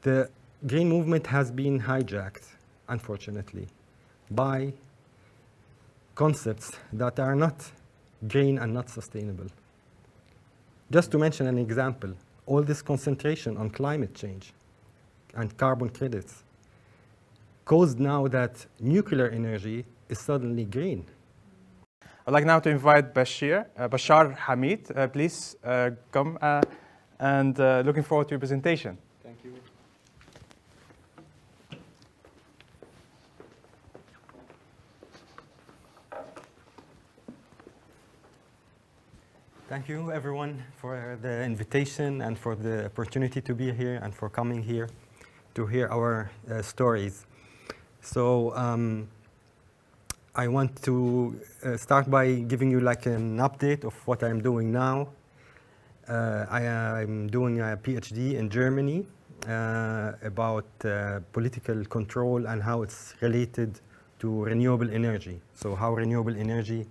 The green movement has been hijacked, unfortunately, by concepts that are not green and not sustainable. Just to mention an example, all this concentration on climate change and carbon credits caused now that nuclear energy is suddenly green. I'd like now to invite Bashar Hamid. Please come and looking forward to your presentation. Thank you. Thank you, everyone, for the invitation and for the opportunity to be here and for coming here to hear our stories. So I want to start by giving you like an update of what I'm doing now. I'm doing a PhD in Germany about political control and how it's related to renewable energy. So how renewable energy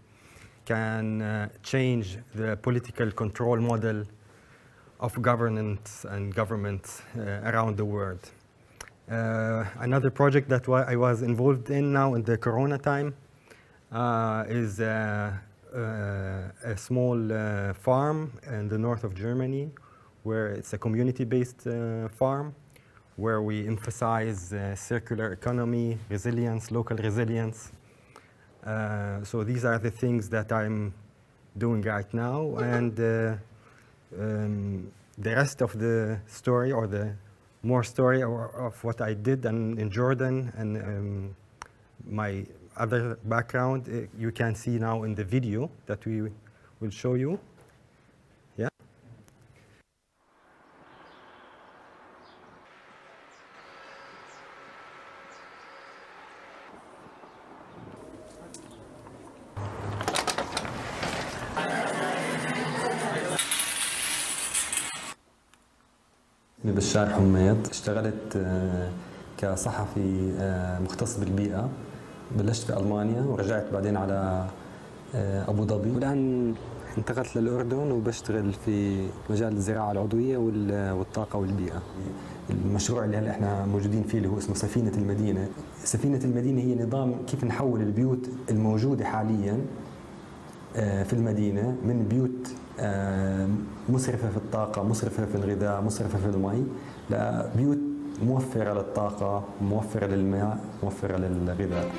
can change the political control model of governance and governments around the world. Another project that I was involved in now in the Corona time is a small farm in the north of Germany, where it's a community-based farm, where we emphasize circular economy, resilience, local resilience. So these are the things that I'm doing right now, and the rest of the story, or the more story of what I did in Jordan and my other background, you can see now in the video that we will show you. Yeah. اسمي بشار حميد. اشتغلت كصحفي مختص بالبيئة. بلشت في ألمانيا ورجعت بعدين على أبو ظبي، والآن انتقلت للأردن وبشتغل في مجال الزراعة العضوية والطاقة والبيئة. المشروع اللي هلا احنا موجودين فيه اللي هو اسمه سفينة المدينة. سفينة المدينة هي نظام كيف نحول البيوت الموجودة حاليا في المدينة من بيوت مسرفة في الطاقة، مسرفة في الغذاء، مسرفة في المي، لبيوت موفرة للطاقة، موفرة للماء، موفرة للغذاء.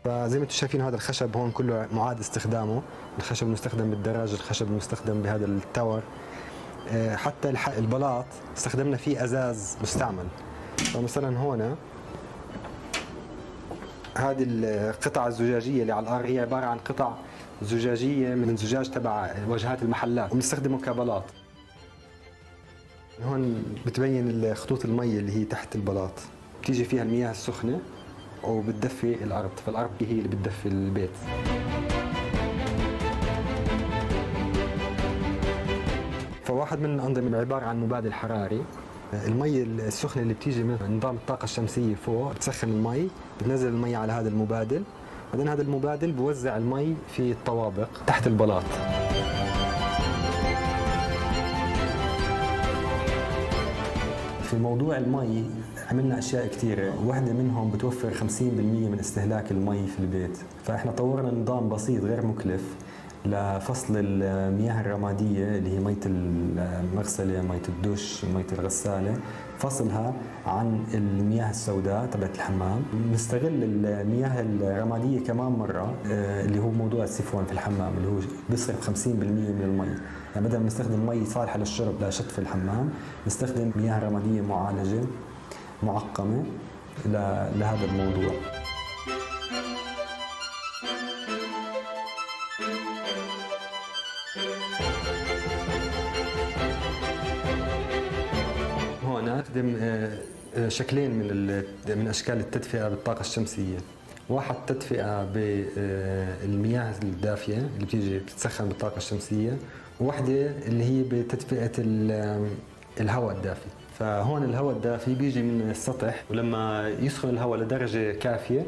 فزي ما انتم شايفين هذا الخشب هون كله معاد استخدامه، الخشب المستخدم بالدرج، الخشب المستخدم بهذا التاور، حتى البلاط استخدمنا فيه ازاز مستعمل. فمثلا هون هذه القطع الزجاجيه اللي على الارض هي عباره عن قطع زجاجيه من زجاج تبع واجهات المحلات وبنستخدمه كبلاط. هون بتبين خطوط المي اللي هي تحت البلاط، بتيجي فيها المياه السخنه وبتدفي الأرض، فالأرض هي اللي بتدفي البيت. فواحد من الأنظمة عبارة عن مبادل حراري. المي السخنة اللي بتيجي من نظام الطاقة الشمسية فوق بتسخن المي، بتنزل المي على هذا المبادل، بعدين هذا المبادل بوزع المي في الطوابق تحت البلاط. في موضوع المي عملنا اشياء كثيره، واحده منهم بتوفر 50% من استهلاك المي في البيت. فاحنا طورنا نظام بسيط غير مكلف لفصل المياه الرماديه اللي هي ميه المغسله، ميه الدش، ميه الغساله، فصلها عن المياه السوداء تبعت الحمام. نستغل المياه الرماديه كمان مره اللي هو موضوع السيفون في الحمام اللي هو بيصرف 50% من المي. يعني بدل ما نستخدم مي صالحه للشرب لشطف الحمام، نستخدم مياه رماديه معالجه معقمه لهذا الموضوع. هون نستخدم شكلين من اشكال التدفئه بالطاقه الشمسيه. واحد تدفئه بالمياه الدافيه اللي بتيجي بتتسخن بالطاقه الشمسيه، وواحده اللي هي بتدفئه الهواء الدافي. فهون الهواء الدافي بيجي من السطح، ولما يسخن الهواء لدرجه كافيه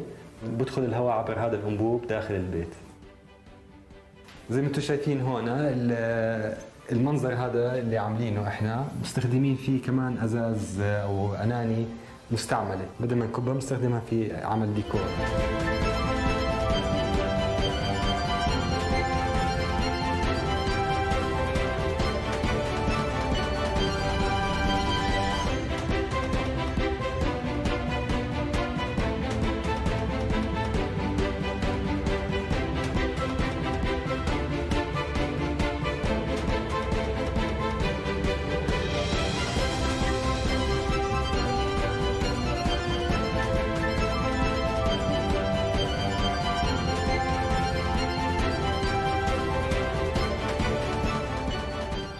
بدخل الهواء عبر هذا الانبوب داخل البيت. زي ما انتم شايفين هون المنظر هذا اللي عاملينه احنا مستخدمين فيه كمان ازاز او اناني مستعمله، بدل ما نكبها بنستخدمها في عمل ديكور.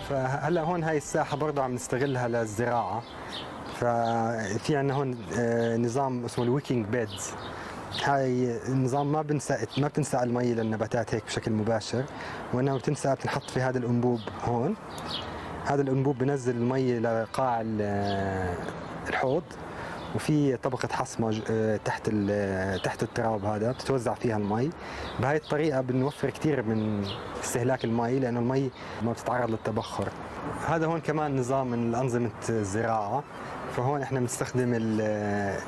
فهلا هون هاي الساحه برضه عم نستغلها للزراعه. ففي عندنا هون نظام اسمه الويكينج بيدز. هاي النظام ما بتنسقى المي للنباتات هيك بشكل مباشر، وانما بتنحط في هذا الانبوب هون. هذا الانبوب بنزل المي لقاع الحوض، وفي طبقة حصمة تحت التراب هذا بتتوزع فيها المي. بهاي الطريقة بنوفر كثير من استهلاك المي، لأنه المي ما بتتعرض للتبخر. هذا هون كمان نظام من أنظمة الزراعة. فهون احنا بنستخدم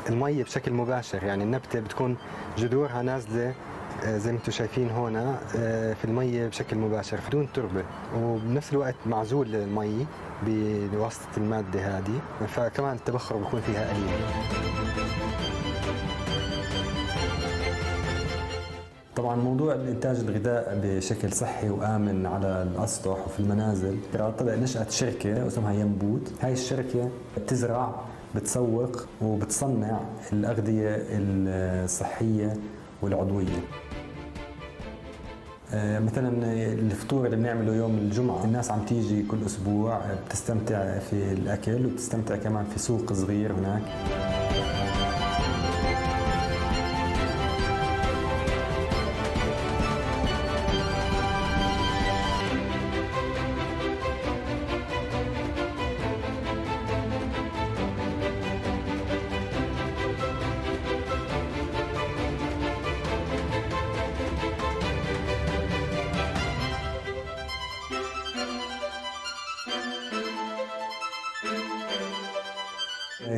المي بشكل مباشر، يعني النبتة بتكون جذورها نازلة زي ما انتم شايفين هون في المي بشكل مباشر بدون تربة، وبنفس الوقت معزول المي بواسطة المادة هذه، فكمان التبخر بيكون فيها قليل. طبعا موضوع الانتاج الغذاء بشكل صحي وامن على الاسطح وفي المنازل نشأت شركة اسمها ينبوت. هاي الشركة بتزرع، بتسوق وبتصنع الأغذية الصحية والعضوية. مثلا الفطور اللي بنعمله يوم الجمعة، الناس عم تيجي كل أسبوع بتستمتع في الأكل، وبتستمتع كمان في سوق صغير هناك.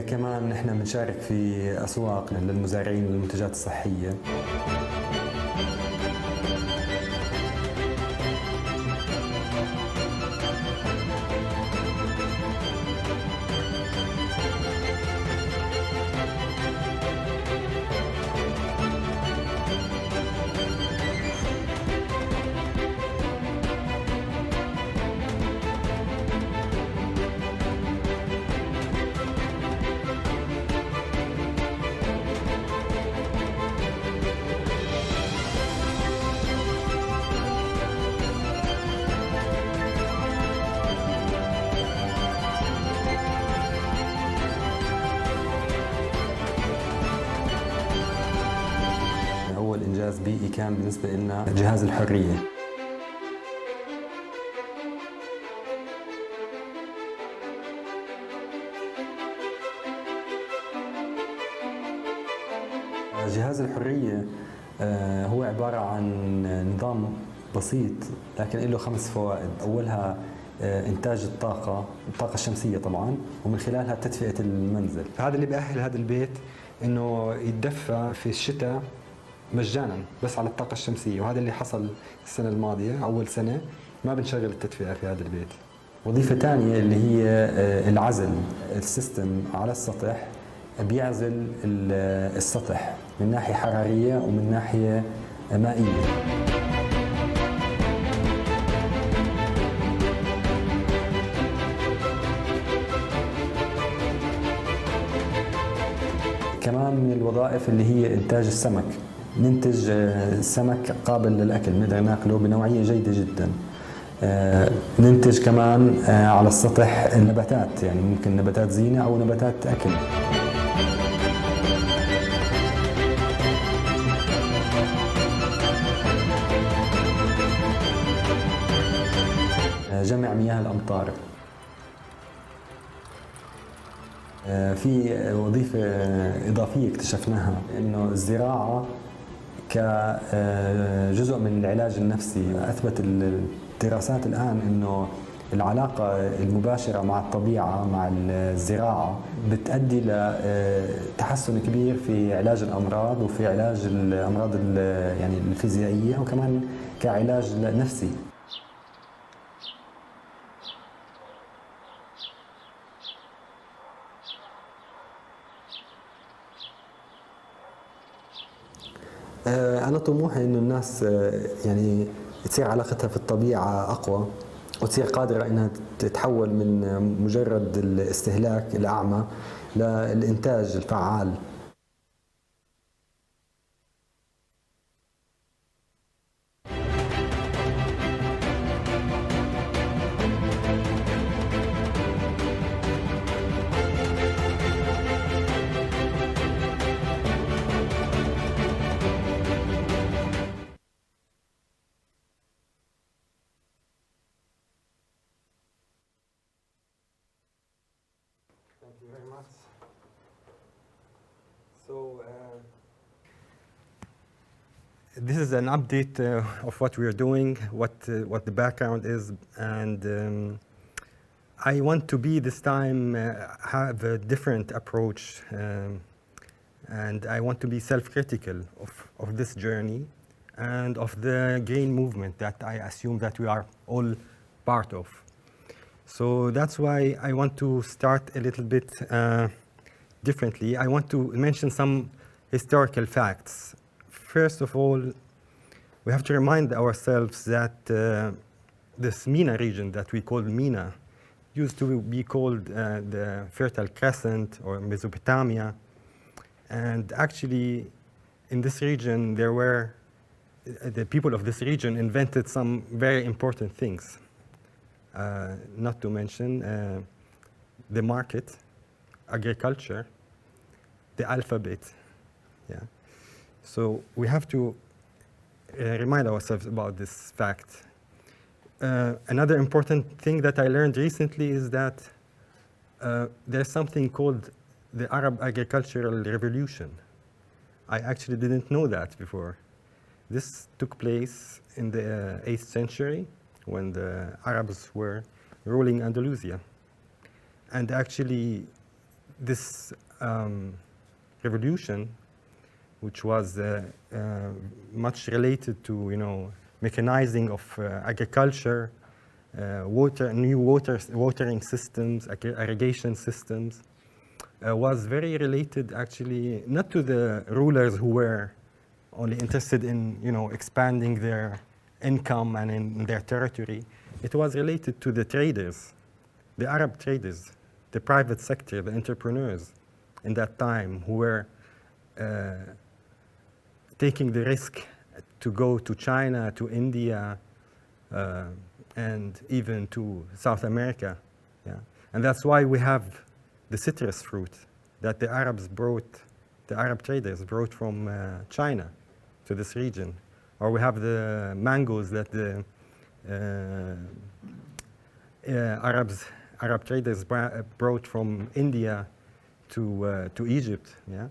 كمان نحن بنشارك في أسواق للمزارعين للمنتجات الصحية. أول إنجاز بيئي كان بالنسبة لنا جهاز الحرية. جهاز الحرية هو عبارة عن نظام بسيط لكن له 5 فوائد. أولها إنتاج الطاقة الشمسية طبعا، ومن خلالها تدفئة المنزل. هذا اللي بيأهل هذا البيت إنه يتدفى في الشتاء مجانا بس على الطاقة الشمسية، وهذا اللي حصل السنة الماضية. أول سنة ما بنشغل التدفئة في هذا البيت. وظيفة ثانية اللي هي العزل. السيستم على السطح بيعزل السطح من ناحية حرارية ومن ناحية مائية. كمان من الوظائف اللي هي إنتاج السمك. ننتج سمك قابل للأكل، نقدر ناكله بنوعية جيدة جدا. ننتج كمان على السطح النباتات، يعني ممكن نباتات زينة أو نباتات أكل. جمع مياه الأمطار. في وظيفة إضافية اكتشفناها، إنه الزراعة كجزء من العلاج النفسي. أثبت الدراسات الآن إنه العلاقة المباشرة مع الطبيعة مع الزراعة بتؤدي لتحسن كبير في علاج الأمراض وفي علاج الأمراض يعني الفيزيائية، وكمان كعلاج نفسي. أنا طموحي إنه الناس يعني تصير علاقتها في الطبيعة أقوى، وتصير قادرة إنها تتحول من مجرد الاستهلاك الأعمى للإنتاج الفعال. Thank you very much. So this is an update of what we are doing, what the background is, and I want to be this time have a different approach, and I want to be self-critical of this journey and of the green movement that I assume that we are all part of. So that's why I want to start a little bit differently. I want to mention some historical facts. First of all, we have to remind ourselves that this MENA region that we call MENA used to be called the Fertile Crescent or Mesopotamia. And actually, in this region, there were the people of this region invented some very important things. Not to mention the market, agriculture, the alphabet. Yeah. So we have to remind ourselves about this fact. Another important thing that I learned recently is that there's something called the Arab Agricultural Revolution. I actually didn't know that before. This took place in the 8th century when the Arabs were ruling Andalusia. And actually, this revolution, which was much related to, mechanizing of agriculture, new watering systems, irrigation systems, was very related actually not to the rulers who were only interested in expanding their income and in their territory. It was related to the traders, the Arab traders, the private sector, the entrepreneurs in that time who were taking the risk to go to China, to India, and even to South America. Yeah. And that's why we have the citrus fruit that the Arab traders brought from China to this region. Or we have the mangoes that the Arab traders brought from India to Egypt. Yeah,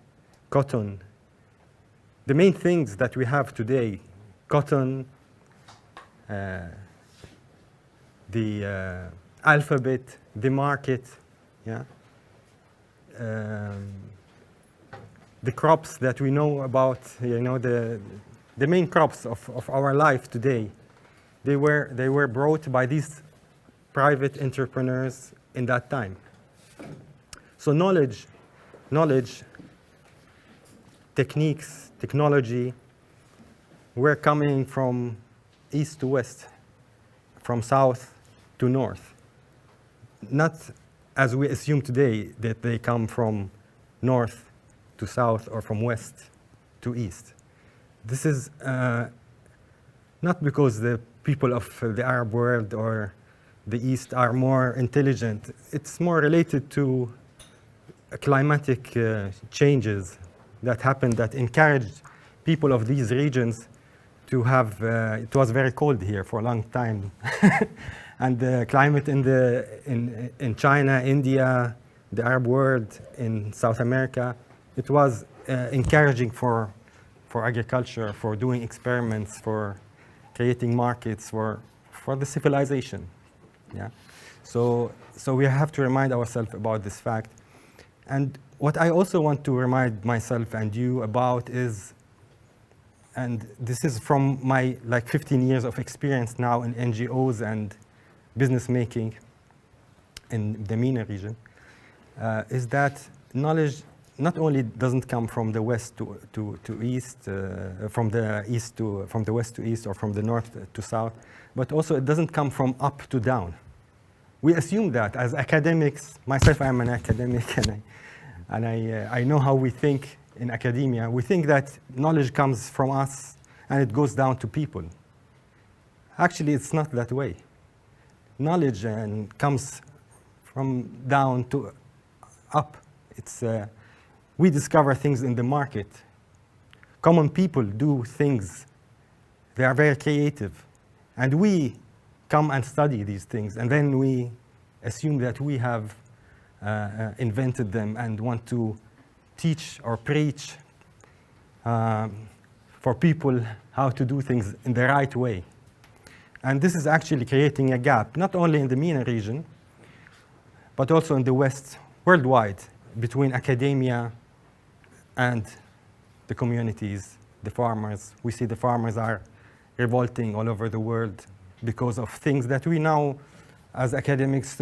cotton. The main things that we have today: cotton, the alphabet, the market. Yeah. The crops that we know about, the main crops of our life today, they were brought by these private entrepreneurs in that time. So knowledge, techniques, technology, were coming from east to west, from south to north. Not as we assume today that they come from north to south or from west to east. This is not because the people of the Arab world or the East are more intelligent. It's more related to climatic changes that happened that encouraged people of these regions to have, it was very cold here for a long time. And the climate in China, India, the Arab world, in South America, it was encouraging for agriculture, for doing experiments, for creating markets, for the civilization. Yeah. So we have to remind ourselves about this fact. And what I also want to remind myself and you about is, and this is from my 15 years of experience now in NGOs and business making in the MENA region, is that knowledge not only doesn't come from the west to east, from the west to east, or from the north to south, but also it doesn't come from up to down. We assume that as academics. Myself, I'm an academic, and I know how we think in academia. We think that knowledge comes from us and it goes down to people. Actually, it's not that way. Knowledge comes from down to up. It's we discover things in the market. Common people do things. They are very creative. And we come and study these things. And then we assume that we have invented them and want to teach or preach for people how to do things in the right way. And this is actually creating a gap, not only in the MENA region, but also in the West, worldwide, between academia and the communities, the farmers. We see the farmers are revolting all over the world because of things that we now, as academics,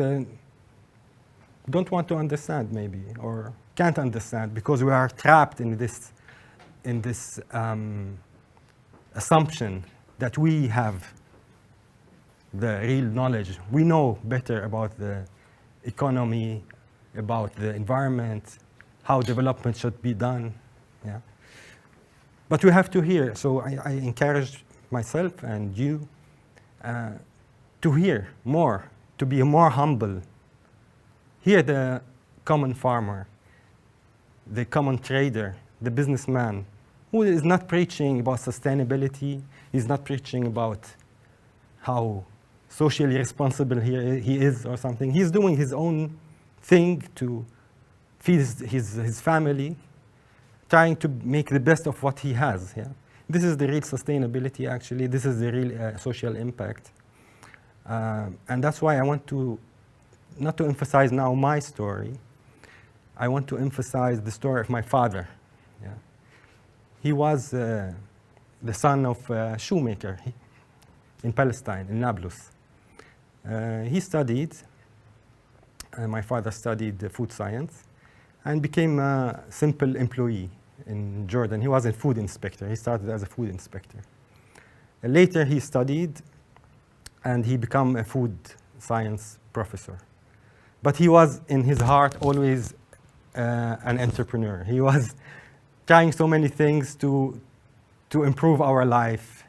don't want to understand, maybe, or can't understand, because we are trapped in this assumption that we have the real knowledge. We know better about the economy, about the environment, how development should be done. Yeah. But we have to hear. So I encourage myself and you to hear more, to be more humble. Hear the common farmer, the common trader, the businessman, who is not preaching about sustainability. He's not preaching about how socially responsible he is or something. He's doing his own thing to feed his family, trying to make the best of what he has. Yeah? This is the real sustainability, actually. This is the real social impact. And that's why I want to, not to emphasize now my story, I want to emphasize the story of my father. Yeah? He was the son of a shoemaker in Palestine, in Nablus. He studied, my father studied food science, and became a simple employee in Jordan. He was a food inspector. He started as a food inspector. Later he studied, and he became a food science professor. But he was, in his heart, always an entrepreneur. He was trying so many things to improve our life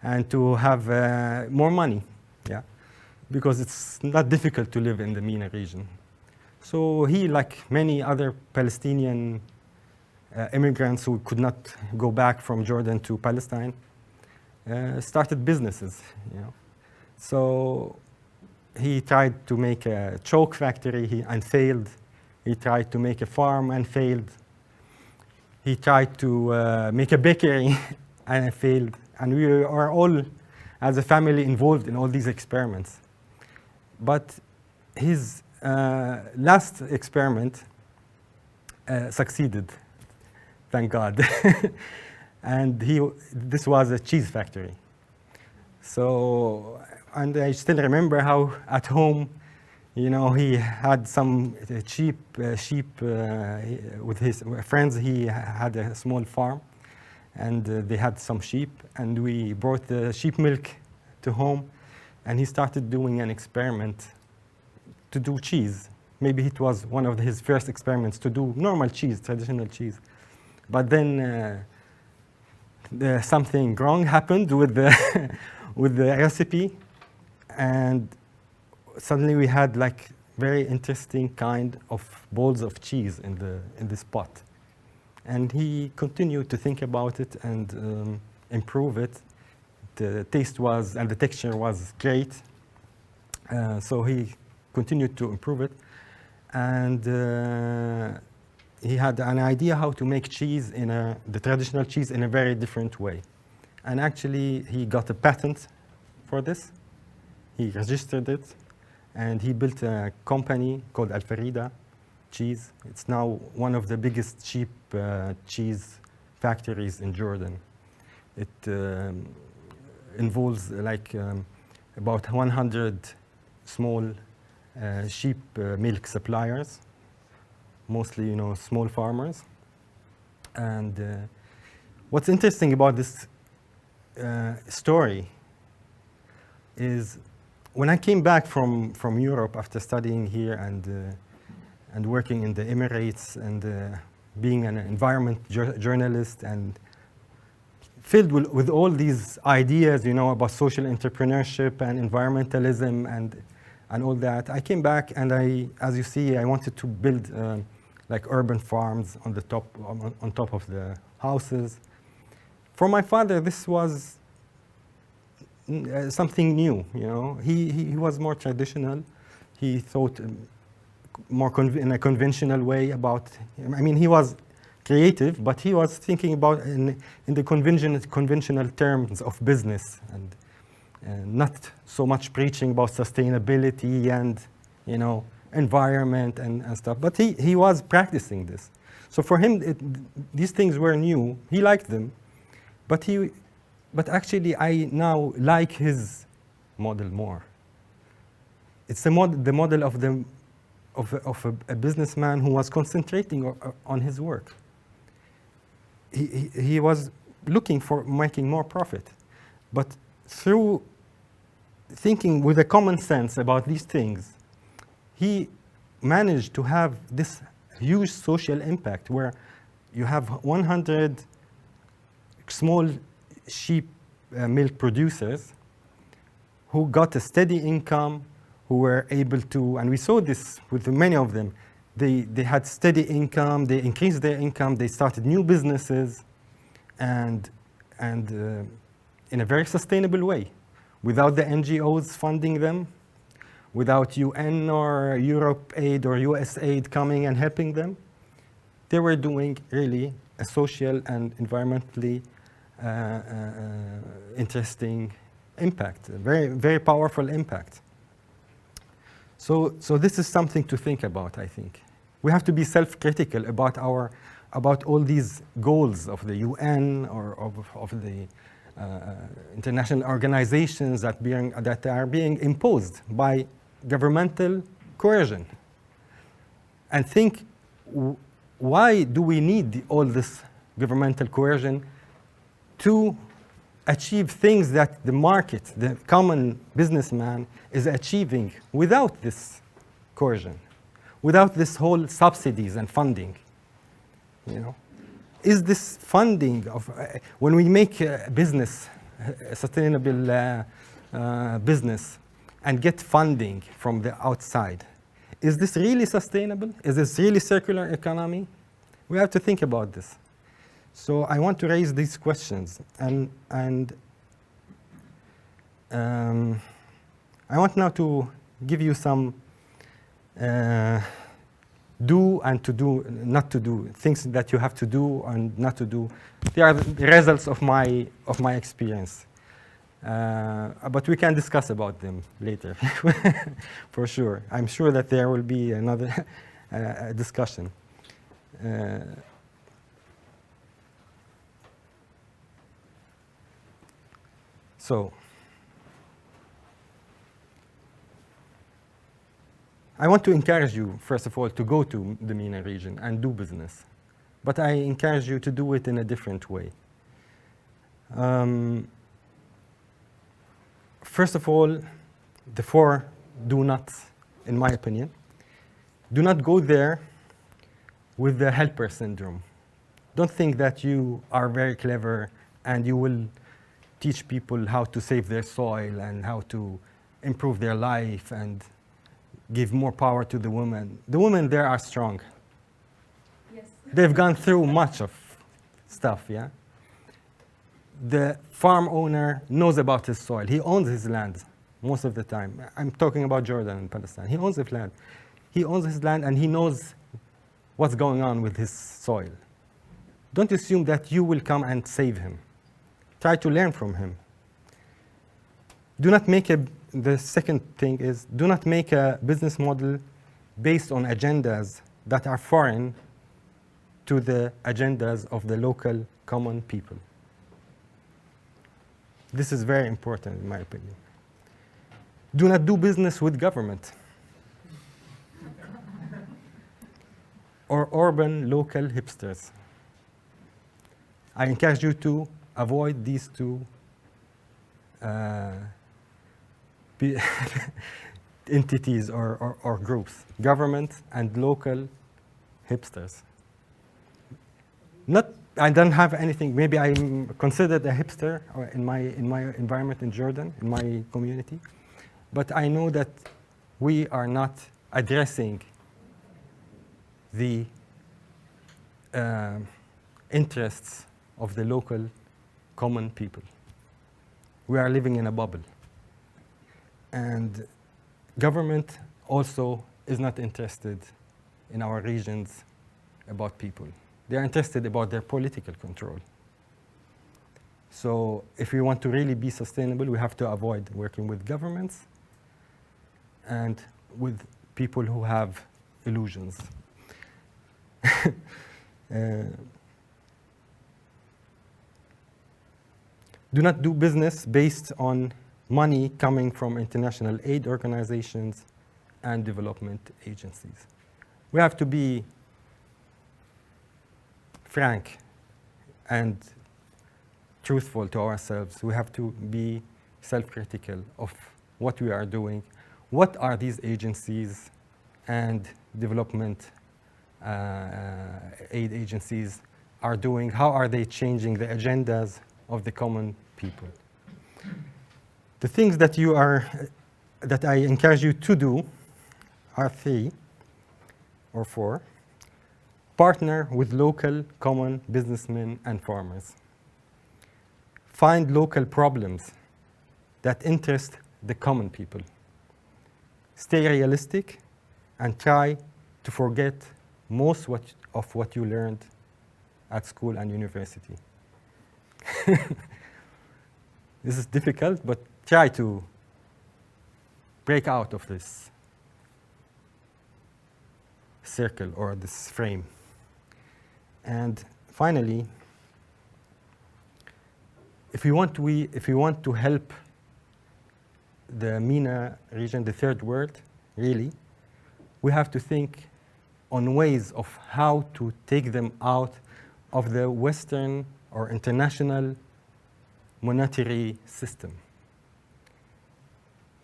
and to have more money, yeah? Because it's not difficult to live in the MENA region. So he, like many other Palestinian immigrants who could not go back from Jordan to Palestine, started businesses. You know? So he tried to make a chalk factory and failed. He tried to make a farm and failed. He tried to make a bakery and failed. And we are all, as a family, involved in all these experiments. But his last experiment succeeded, thank God. And this was a cheese factory. So, and I still remember how at home, you know, he had some sheep with his friends. He had a small farm, and they had some sheep, and we brought the sheep milk to home, and he started doing an experiment to do cheese. Maybe it was one of his first experiments to do normal cheese, traditional cheese. But then something wrong happened with the with the recipe, and suddenly we had like very interesting kind of balls of cheese in this pot. And he continued to think about it and improve it. The taste was, and the texture was great. So he continued to improve it. And he had an idea how to make cheese the traditional cheese in a very different way. And actually, he got a patent for this. He registered it, and he built a company called Al-Farida Cheese. It's now one of the biggest cheap cheese factories in Jordan. It involves like about 100 small sheep milk suppliers, mostly, small farmers. And what's interesting about this story is when I came back from Europe after studying here and working in the Emirates and being an environment journalist and filled with all these ideas, about social entrepreneurship and environmentalism and all that, I came back and as you see, I wanted to build like urban farms on top of the houses. For my father, this was something new. He was more traditional. He thought more in a conventional way about. I mean, he was creative, but he was thinking about in the conventional terms of business and not so much preaching about sustainability and environment and stuff. But he was practicing this. So for him, these things were new. He liked them, but actually I now like his model more. It's the model of a businessman who was concentrating on his work. He was looking for making more profit, but through thinking with a common sense about these things, he managed to have this huge social impact where you have 100 small sheep milk producers who got a steady income, who were able to, and we saw this with many of them, they had steady income, they increased their income, they started new businesses, and in a very sustainable way, without the NGOs funding them, without UN or Europe aid or US aid coming and helping them. They were doing really a social and environmentally interesting impact, a very, very powerful impact. So this is something to think about, I think. We have to be self-critical about all these goals of the UN or of the international organizations that are being imposed by governmental coercion, and think, why do we need all this governmental coercion to achieve things that the market, the common businessman, is achieving without this coercion, without this whole subsidies and funding? Is this funding of when we make a business, a sustainable business, and get funding from the outside, is this really sustainable? Is this really circular economy? We have to think about this. So I want to raise these questions, and I want now to give you some do and to do, not to do, things that you have to do and not to do. They are the results of my experience. But we can discuss about them later, for sure. I'm sure that there will be another discussion. So, I want to encourage you, first of all, to go to the MENA region and do business. But I encourage you to do it in a different way. First of all, the 4 do nots, in my opinion. Do not go there with the helper syndrome. Don't think that you are very clever and you will teach people how to save their soil and how to improve their life and give more power to the women. The women there are strong. Yes. They've gone through much of stuff, yeah? the farm owner knows about his soil. He owns his land most of the time. I'm talking about Jordan and Palestine. He owns his land. He owns his land and he knows what's going on with his soil. Don't assume that you will come and save him. Try to learn from him. Do not make the second thing is, do not make a business model based on agendas that are foreign to the agendas of the local common people. This is very important, in my opinion. Do not do business with government or urban local hipsters. I encourage you to avoid these two entities or groups, government and local hipsters. I don't have anything, maybe I'm considered a hipster in my environment in Jordan, in my community, but I know that we are not addressing the interests of the local common people. We are living in a bubble. And government also is not interested in our regions about people. They are interested about their political control. So if we want to really be sustainable, we have to avoid working with governments and with people who have illusions. Do not do business based on money coming from international aid organizations and development agencies. We have to be frank and truthful to ourselves. We have to be self-critical of what we are doing. What are these agencies and development aid agencies are doing? How are they changing the agendas of the common people? The things that I encourage you to do are 3 or 4. Partner with local common businessmen and farmers. Find local problems that interest the common people. Stay realistic and try to forget most of what you learned at school and university. This is difficult, but try to break out of this circle or this frame. And finally, if we want to help the MENA region, the third world, really, we have to think on ways of how to take them out of the Western or international monetary system.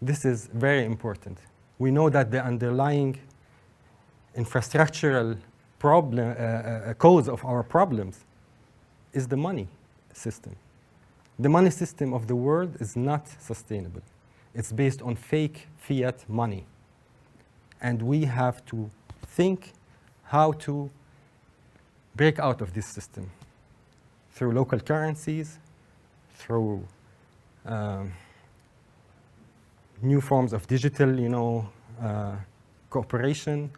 This is very important. We know that the underlying infrastructural problem, cause of our problems is the money system. The money system of the world is not sustainable. It's based on fake fiat money. And we have to think how to break out of this system through local currencies, through new forms of digital, cooperation,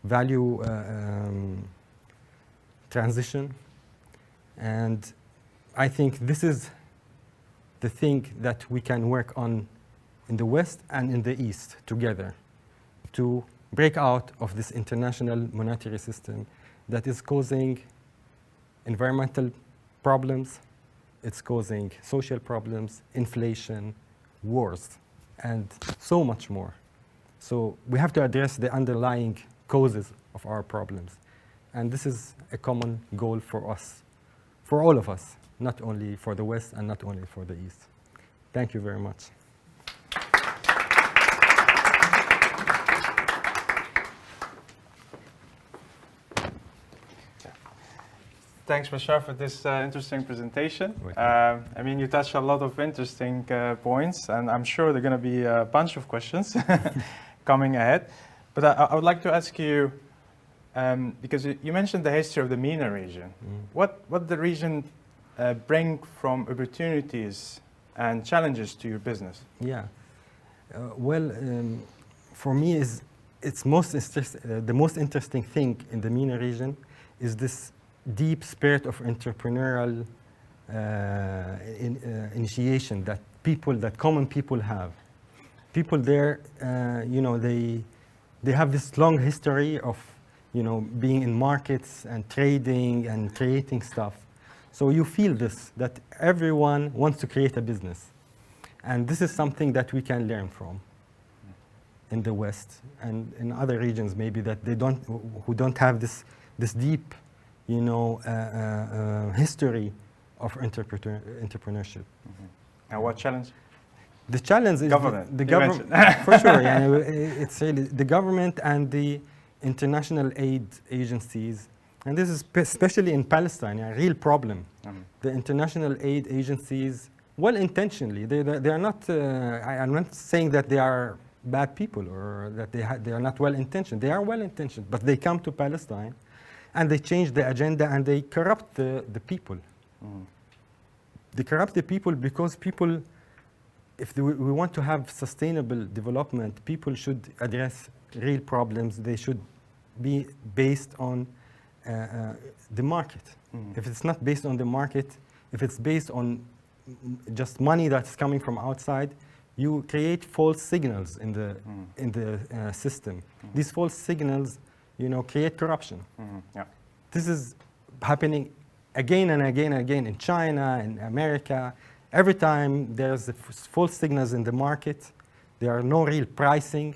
value transition. And I think this is the thing that we can work on in the West and in the East together to break out of this international monetary system that is causing environmental problems, it's causing social problems, inflation, wars, and so much more. So we have to address the underlying causes of our problems. And this is a common goal for us, for all of us, not only for the West and not only for the East. Thank you very much. Thanks, Bashar, for this interesting presentation. I mean, you touched a lot of interesting points, and I'm sure there are going to be a bunch of questions coming ahead. But I would like to ask you, because you mentioned the history of the MENA region. What the region bring from opportunities and challenges to your business? Yeah. Well, for me, the most interesting thing in the MENA region is this deep spirit of entrepreneurial initiation that common people have. People there, they have this long history of, being in markets and trading and creating stuff. So you feel this, that everyone wants to create a business. And this is something that we can learn from in the West and in other regions maybe that who don't have this deep, history of entrepreneurship. And what challenge? The challenge is Government. the government, for sure. It's really the government and the international aid agencies, and this is especially in Palestine, a real problem. The international aid agencies, well-intentionedly, they are not. I'm not saying that they are bad people or that they are not well-intentioned. They are well-intentioned, but they come to Palestine, and they change the agenda and they corrupt the people. They corrupt the people because people. If we want to have sustainable development, people should address real problems. They should be based on the market. If it's not based on the market, if it's based on just money that's coming from outside, you create false signals in the system. These false signals, create corruption. Yeah. This is happening again and again and again in China, in America. Every time there's false signals in the market, there are no real pricing.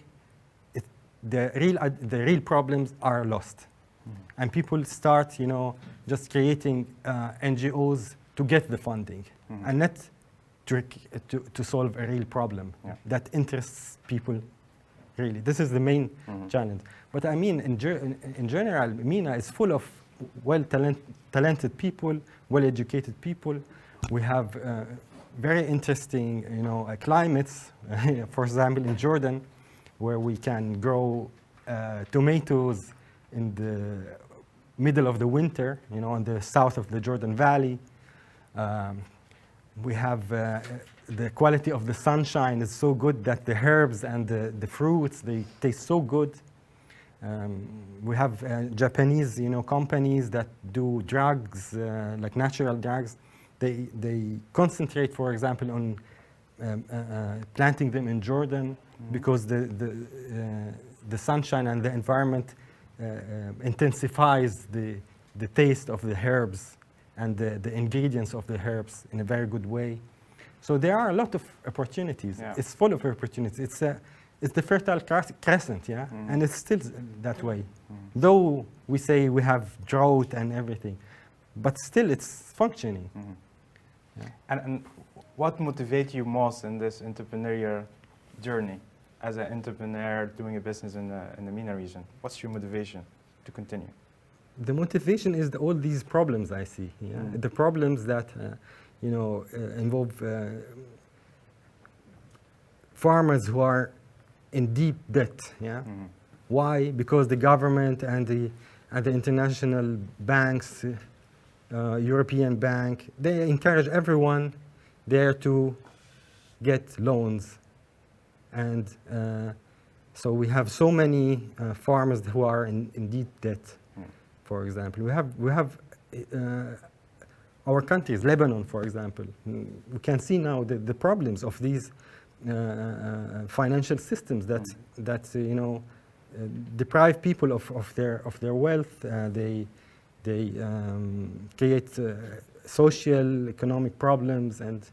The real problems are lost, and people start, just creating NGOs to get the funding, and not to solve a real problem that interests people. Really, this is the main challenge. But I mean, in general, MENA is full of talented people, well-educated people. We have very interesting, climates. For example, in Jordan, where we can grow tomatoes in the middle of the winter, in the south of the Jordan Valley. We have the quality of the sunshine is so good that the herbs and the fruits, they taste so good. We have Japanese, companies that do drugs, like natural drugs. They concentrate, for example, on planting them in Jordan because the sunshine and the environment intensifies the taste of the herbs and the ingredients of the herbs in a very good way. So there are a lot of opportunities. Yeah. It's full of opportunities. It's the Fertile Crescent, yeah? And it's still that way. Though we say we have drought and everything, but still it's functioning. Yeah. And what motivates you most in this entrepreneurial journey as an entrepreneur doing a business in the MENA region? What's your motivation to continue? The motivation is all these problems I see. Yeah? The problems that involve farmers who are in deep debt. Yeah. Why? Because the government and the international banks, European Bank, they encourage everyone there to get loans, and so we have so many farmers who are in deep debt. For example, we have our countries, Lebanon, for example. We can see now the problems of these financial systems that deprive people of their wealth. They create social, economic problems, and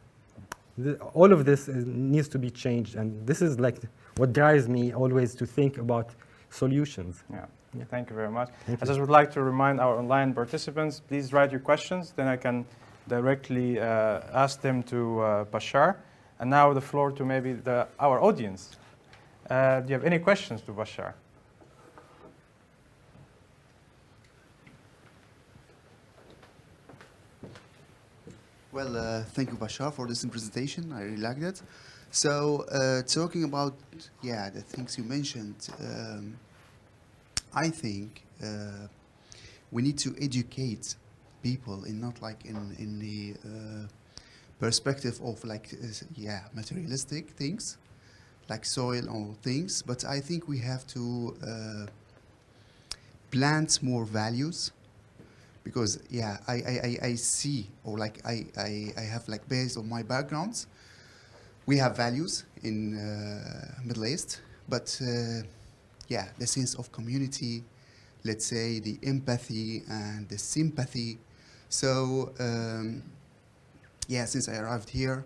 all of this needs to be changed. And this is like what drives me always to think about solutions. Yeah. Thank you very much. I just would like to remind our online participants, please write your questions, then I can directly ask them to Bashar. And now the floor to maybe our audience. Do you have any questions to Bashar? Well, thank you, Bashar, for this presentation. I really liked it. So, talking about, the things you mentioned, I think we need to educate people, and not like in the perspective of like materialistic things, like soil or things. But I think we have to plant more values, because I see, or like I have, like, based on my backgrounds, we have values in Middle East, but the sense of community, let's say the empathy and the sympathy. So since I arrived here,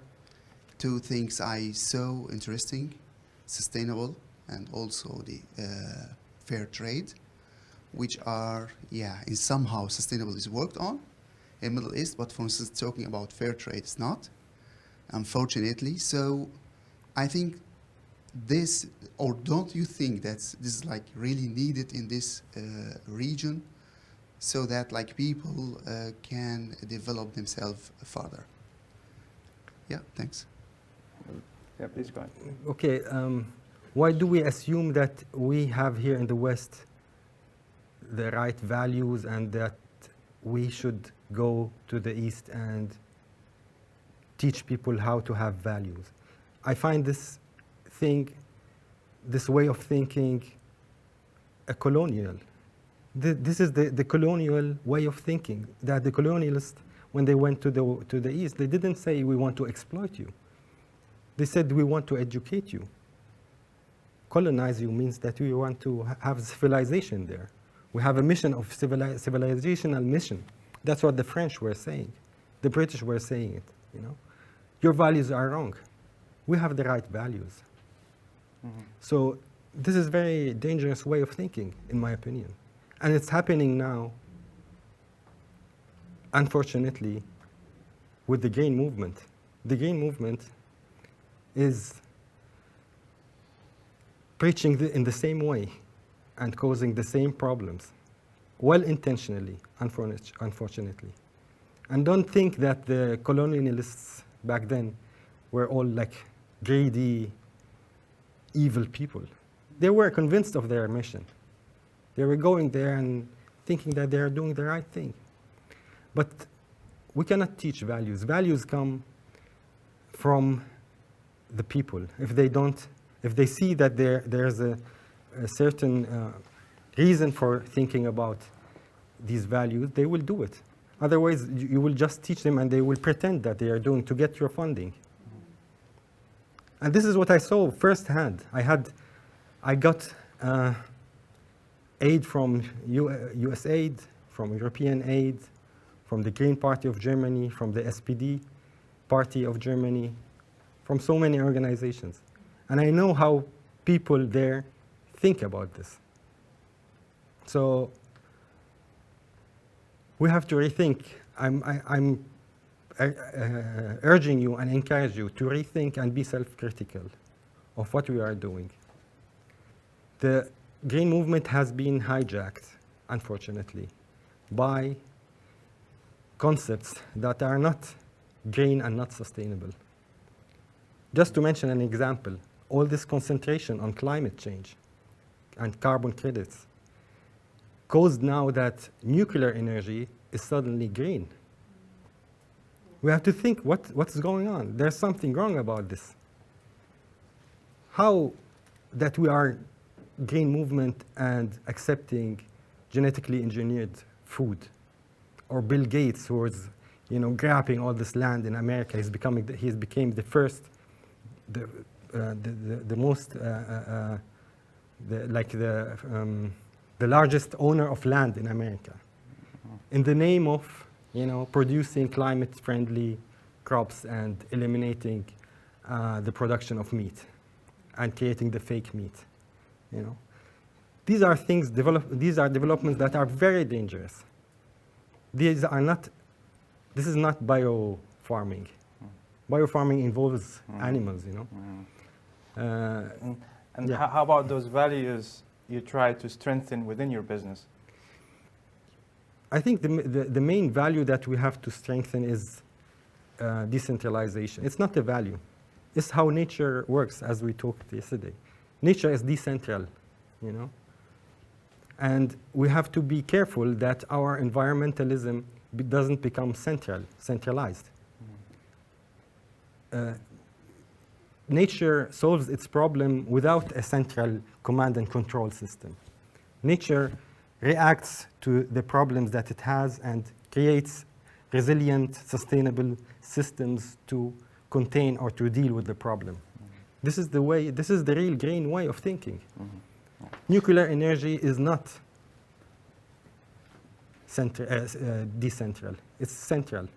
two things I saw interesting: sustainable and also the fair trade, which are in somehow sustainable is worked on in Middle East, but for instance talking about fair trade is not, unfortunately. So I think this, or don't you think that this is like really needed in this region, so that like people can develop themselves further? Yeah, thanks. Yeah, please go ahead. Okay, why do we assume that we have here in the West the right values and that we should go to the East and teach people how to have values? I find this way of thinking a colonial. This is the colonial way of thinking, that the colonialists, when they went to the East, they didn't say we want to exploit you. They said we want to educate you. Colonize you means that we want to have civilization there. We have a mission of civilizational mission. That's what the French were saying. The British were saying it, you know. Your values are wrong. We have the right values. Mm-hmm. So this is a very dangerous way of thinking, in my opinion. And it's happening now, unfortunately, with the green movement. The green movement is preaching in the same way and causing the same problems, well-intentionally, unfortunately. And don't think that the colonialists back then were all like greedy, evil people. They were convinced of their mission. They were going there and thinking that they are doing the right thing. But we cannot teach values. Values come from the people. If they see that there's a certain reason for thinking about these values, they will do it. Otherwise, you will just teach them and they will pretend that they are doing to get your funding. And this is what I saw firsthand. I got aid from USAID, from European aid, from the Green Party of Germany, from the SPD Party of Germany, from so many organizations. And I know how people there think about this. So we have to rethink. I'm urging you and encourage you to rethink and be self-critical of what we are doing. The green movement has been hijacked, unfortunately, by concepts that are not green and not sustainable. Just to mention an example, all this concentration on climate change and carbon credits caused now that nuclear energy is suddenly green. We have to think what's going on. There's something wrong about this. How that we are green movement and accepting genetically engineered food, or Bill Gates, who is, grabbing all this land in America, he's became the first, the most, the largest owner of land in America, in the name of producing climate-friendly crops and eliminating the production of meat and creating the fake meat. These are things. These are developments that are very dangerous. This is not biofarming. Biofarming involves animals, And how about those values you try to strengthen within your business? I think the main value that we have to strengthen is decentralization. It's not a value. It's how nature works, as we talked yesterday. Nature is decentral, And we have to be careful that our environmentalism doesn't become centralized. Nature solves its problem without a central command and control system. Nature reacts to the problems that it has and creates resilient, sustainable systems to contain or to deal with the problem. This is the way, this is the real green way of thinking. Nuclear energy is not decentral, it's central.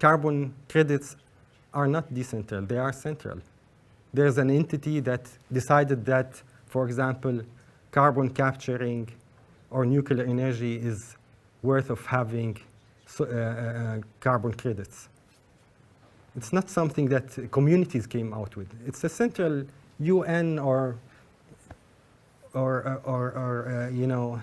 Carbon credits are not decentral, they are central. There's an entity that decided that, for example, carbon capturing or nuclear energy is worth of having carbon credits. It's not something that communities came out with. It's a central UN or you know,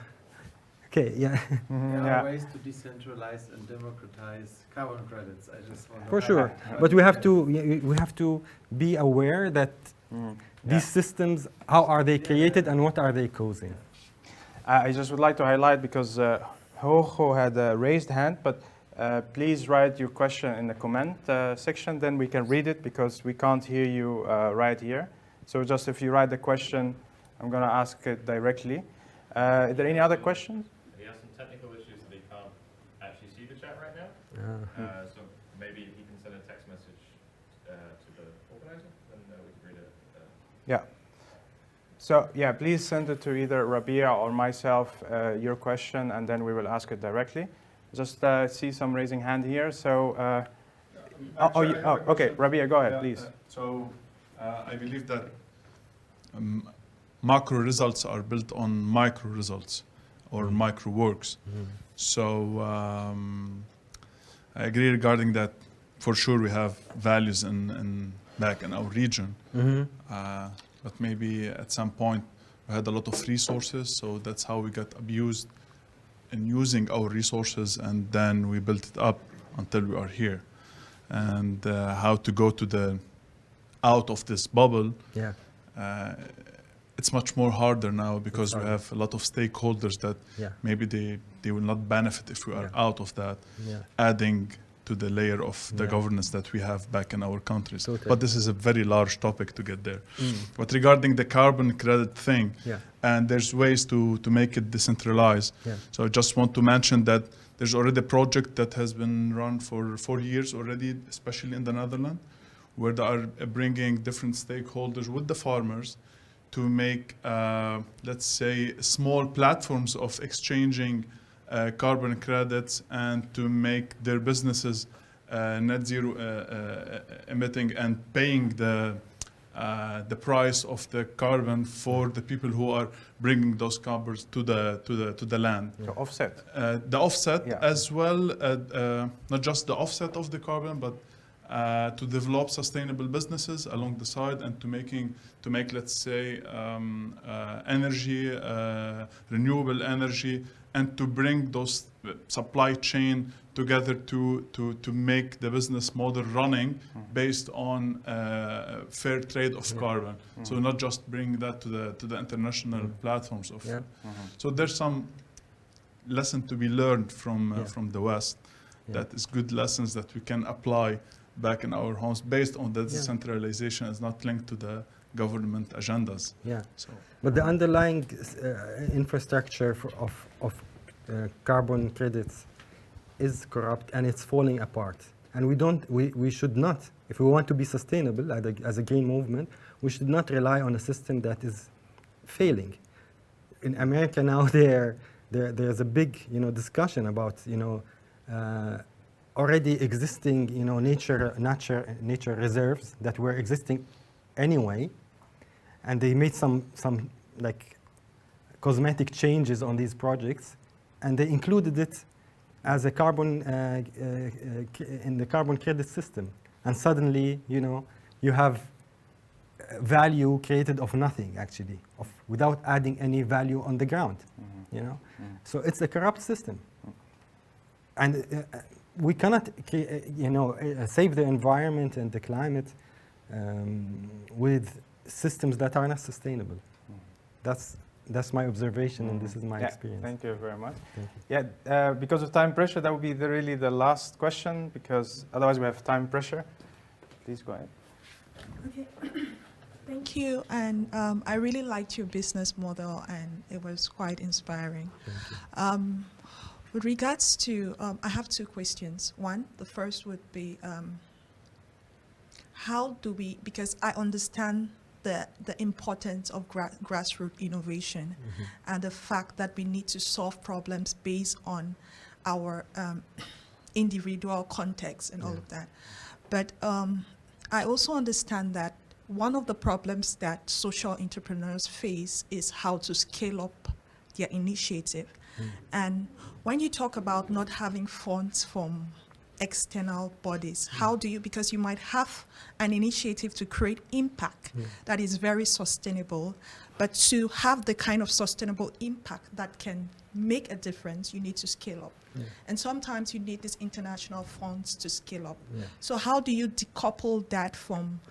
okay, yeah. There are ways to decentralize and democratize carbon credits. I just want to For sure, but we have to be aware that these systems, how are they created and what are they causing? I just would like to highlight, because Hojo had a raised hand, but please write your question in the comment section, then we can read it, because we can't hear you right here. So just if you write the question, I'm going to ask it directly. Are there any other questions? He has some technical issues that he can't actually see the chat right now. So maybe he can send a text message to the organizer, and we can read it. Yeah. So yeah, please send it to either Rabia or myself, your question, and then we will ask it directly. Just see some raising hand here. So, okay, Rabia, go ahead, please. I believe that macro results are built on micro results or micro works. So I agree regarding that. For sure, we have values back in our region, but maybe at some point we had a lot of resources, so that's how we got abused in using our resources, and then we built it up until we are here. And how to go to the out of this bubble, it's much more harder now, because we have a lot of stakeholders that maybe they will not benefit if we are out of that, adding to the layer of the governance that we have back in our countries. Totally. But this is a very large topic to get there. But regarding the carbon credit thing, and there's ways to make it decentralized. So I just want to mention that there's already a project that has been run for 4 years already, especially in the Netherlands, where they are bringing different stakeholders with the farmers to make, let's say, small platforms of exchanging carbon credits, and to make their businesses net zero emitting, and paying the price of the carbon for the people who are bringing those carbons to the land. So offset. The offset as well, not just the offset of the carbon, but to develop sustainable businesses along the side, and to make, let's say, energy, renewable energy, and to bring those supply chain together to make the business model running based on fair trade of carbon. So not just bring that to the international platforms of. So there's some lesson to be learned from the West. That is good lessons that we can apply back in our homes, based on the decentralization is not linked to the government agendas. So, but the underlying infrastructure of carbon credits is corrupt, and it's falling apart. And we should not, if we want to be sustainable as a green movement, we should not rely on a system that is failing. In America now, there's a big discussion about already existing nature reserves that were existing anyway, and they made some like cosmetic changes on these projects, and they included it as a carbon in the carbon credit system, and suddenly you have value created of nothing, actually, without adding any value on the ground. So it's a corrupt system, and we cannot save the environment and the climate with systems that are not sustainable. That's that's my observation, and this is my Yeah, experience. thank you very much. Thank Yeah, because of time pressure, that would be really the last question, because otherwise we have time pressure. Please go ahead. Okay. Thank you. And I really liked your business model, and it was quite inspiring. With regards to, I have two questions. One, the first would be, how do we, because I understand the importance of grassroots innovation and the fact that we need to solve problems based on our individual context and all of that. But I also understand that one of the problems that social entrepreneurs face is how to scale up their initiative. And when you talk about not having funds from external bodies, how do you, because you might have an initiative to create impact that is very sustainable, but to have the kind of sustainable impact that can make a difference, you need to scale up. And sometimes you need these international funds to scale up. So how do you decouple that from,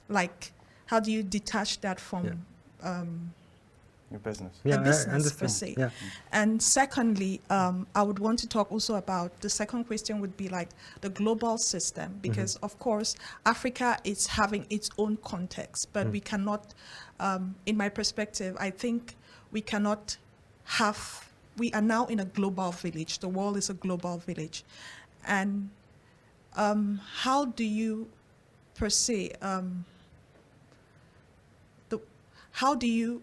like, how do you detach that from Your business. a business I understand. per se? Yeah. And secondly, I would want to talk also about, the second question would be like the global system, because of course, Africa is having its own context, but we cannot, in my perspective, I think we cannot have, we are now in a global village. The world is a global village. And how do you, per se, how do you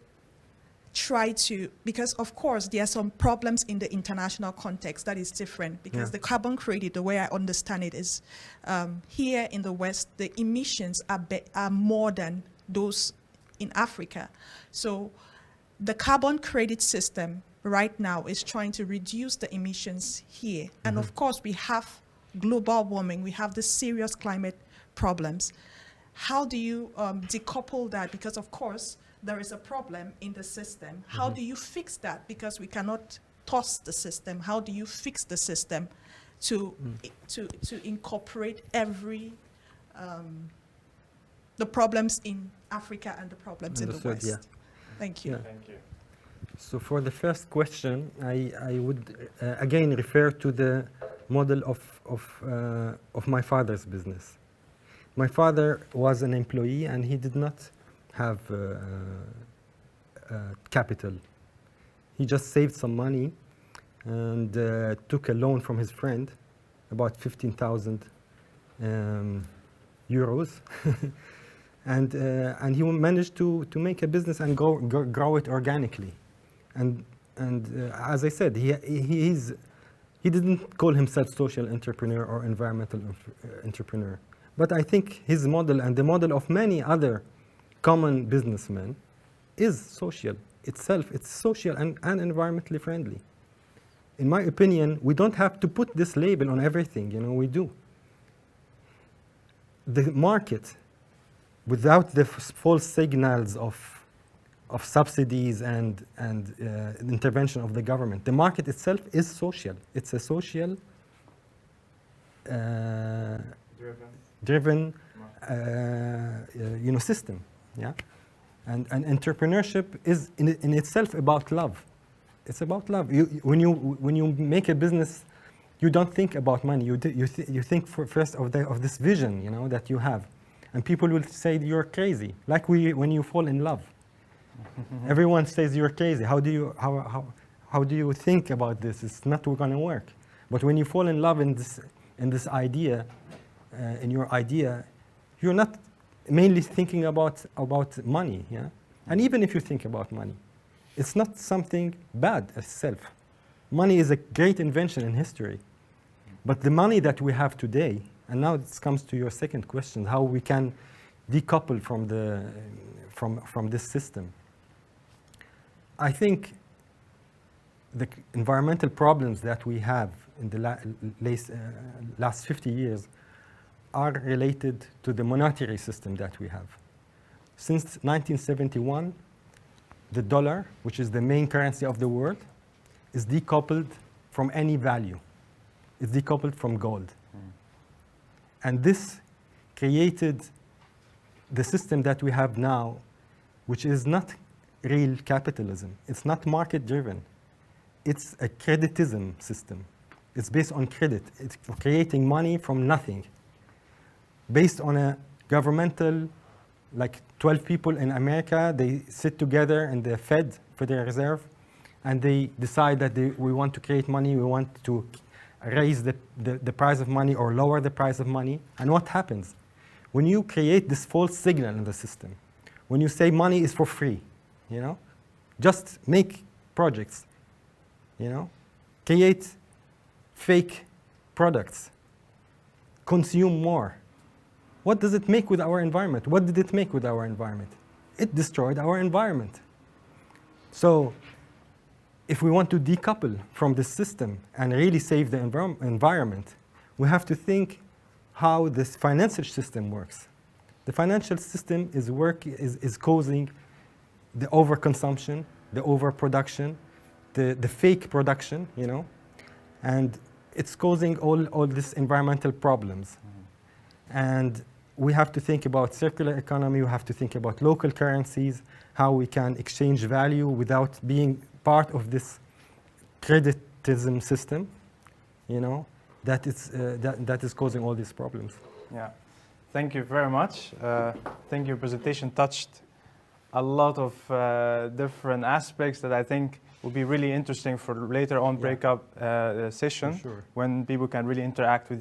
try to, because of course there are some problems in the international context that is different, because the carbon credit, the way I understand it is, here in the West, the emissions are more than those in Africa. So the carbon credit system right now is trying to reduce the emissions here. And of course we have global warming, we have the serious climate problems. How do you decouple that? Because of course, there is a problem in the system. How do you fix that? Because we cannot toss the system. How do you fix the system to incorporate every the problems in Africa and the problems in the Understood, West? yeah. Thank you. Yeah. Thank you. So for the first question, I would again refer to the model of my father's business. My father was an employee, and he did not have capital. He just saved some money and took a loan from his friend, about 15,000 euros, and he managed to make a business and grow it organically. And as I said, he didn't call himself social entrepreneur or environmental entrepreneur, but I think his model and the model of many other common businessmen is social itself. It's social and environmentally friendly. In my opinion, we don't have to put this label on everything, we do. The market, without the false signals of subsidies and intervention of the government, the market itself is social. It's a social driven system. Yeah, and entrepreneurship is in itself about love. It's about love. When you make a business, you don't think about money. You think first of this vision, that you have, and people will say you're crazy. Like when you fall in love, everyone says you're crazy. How do you think about this? It's not going to work. But when you fall in love in this idea, in your idea, you're not mainly thinking about money, yeah? And even if you think about money, it's not something bad itself. Money is a great invention in history. But the money that we have today, and now it comes to your second question, how we can decouple from this system. I think the environmental problems that we have in the last 50 years are related to the monetary system that we have. Since 1971, the dollar, which is the main currency of the world, is decoupled from any value. It's decoupled from gold. And this created the system that we have now which is not real capitalism. It's not market-driven. It's a creditism system. It's based on credit. It's creating money from nothing, based on a governmental, like 12 people in America, they sit together in the Federal Reserve, and they decide that we want to create money, we want to raise the price of money or lower the price of money. And what happens? When you create this false signal in the system, when you say money is for free, you know, just make projects, you know, create fake products, consume more. What does it make with our environment? What did it make with our environment? It destroyed our environment. So if we want to decouple from this system and really save the environment, we have to think how this financial system works. The financial system is causing the overconsumption, the overproduction, the fake production, you know, and it's causing all these environmental problems. And we have to think about circular economy, we have to think about local currencies, how we can exchange value without being part of this creditism system, you know, that is causing all these problems. Yeah, thank you very much. I think your presentation touched a lot of different aspects that I think will be really interesting for later on breakup session, For sure. when people can really interact with